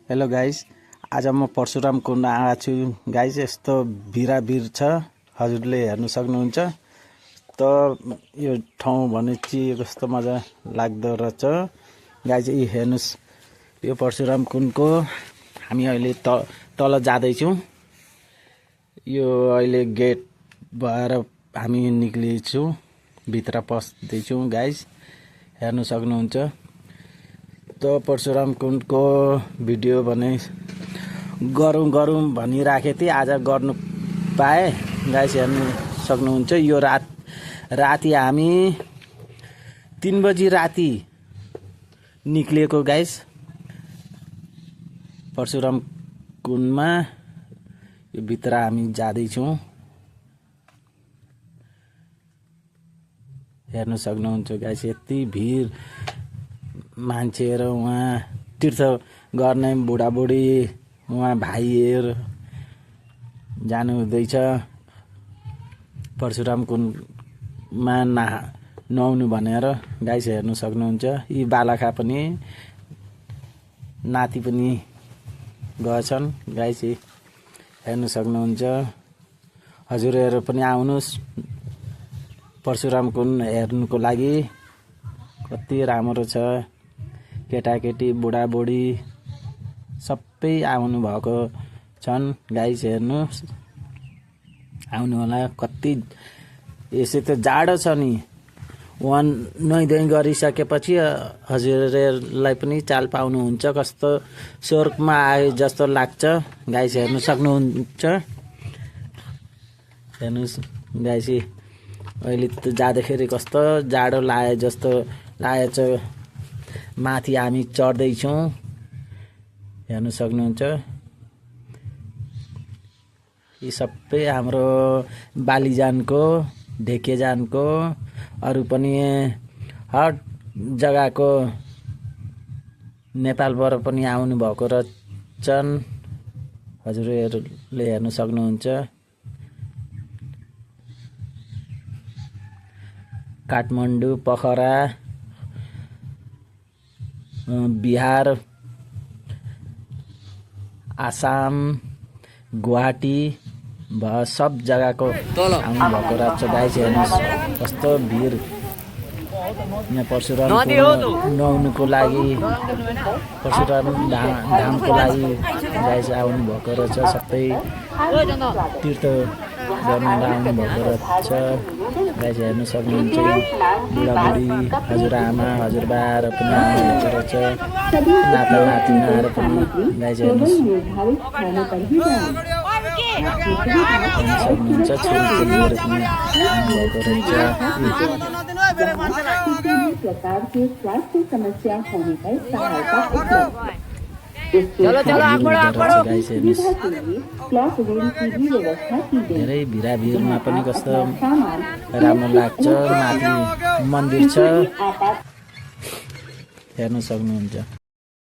Hello guys, आज म परशुराम कुण्ड आएको छु गाइस। यस्तो भिराभिर छ, हजुरले हेर्न सक्नुहुन्छ। त यो ठाउँ भनेपछि कस्तो मजा लाग्दो रहेछ गाइस। यी हेर्नुस्, यो परशुराम कुण्डको हामी अहिले तल जाँदैछौँ। यो अहिले गेट भएर हामी निक्लिन्छौँ, भित्र पस्दैछौँ गाइस, हेर्न सक्नुहुन्छ। त परशुराम कुण्डको भिडियो भने गरौँ भनिराखेको थिएँ, आज गर्नु पाएँ गाइस, हेर्नु सक्नुहुन्छ। यो राति हामी 3 बजी राति निक्लिएको गाइस परशुराम कुण्डमा। यो भित्र हामी जाँदैछौँ, हेर्न सक्नुहुन्छ गाइस। यति भिड मान्छेहरू, उहाँ तीर्थ गर्ने बुढाबुढी, उहाँ भाइहरू जानु हुँदैछ परशुराम कुण्डमा नुहाउनु भनेर गाइस, हेर्नु सक्नुहुन्छ। यी बालखा पनि नाति पनि गएछन् गाइस, हेर्नु सक्नुहुन्छ। हजुरहरू पनि आउनुहोस् परशुराम कुण्ड हेर्नुको लागि, कति राम्रो छ। केटाकेटी बुढाबुढी सबै आउनु भएको छन् गाइस, हेर्नु आउनु होला। कति यसै त जाडो छ नि, वहाँ नुहाइधुवाइ गरिसकेपछि हजुरहरूलाई पनि चाल पाउनुहुन्छ, कस्तो स्वर्गमा आए जस्तो लाग्छ गाइस, हेर्नु सक्नुहुन्छ। हेर्नुहोस् गाइस, अहिले त जाँदाखेरि कस्तो जाडो लागे जस्तो लागेछ। माथि हामी चढ्दैछौँ, हेर्नु सक्नुहुन्छ। यी सबै हाम्रो बालीजानको, ढेकेजानको, अरू पनि हर जग्गाको नेपालबाट पनि आउनु भएको रहेछन्, हजुरहरूले हेर्नु सक्नुहुन्छ। काठमाडौँ, पोखरा, बिहार, आसाम, गुवाहाटी सब जग्गाको आउनु भएको रहेछ गाइस। हेर्नुहोस् कस्तो भिड यहाँ परशुराम नुहाउनुको लागि, परशुराम धामको लागि गाइस आउनु भएको रहेछ। सबै तीर्थ गर्न आउनु भएको रहेछ गाइस, हेर्नु सक्नुहुन्छ। बुढाबुढी, हजुरआमा, हजुरबाहरू पनि आउनु भएको रहेछ, नातानातिनीहरू पनि गाइस, हेर्नुहोस् सक्नुहुन्छ। छोरीचेलीहरू पनि आउनु भएको रहेछ। प्रकार के स्वास्थ्य समस्या होने पर सहायता धेरै भिराभिरमा पनि कस्तो राम्रो लाग्छ। माथि मन्दिर छ, हेर्न सक्नुहुन्छ।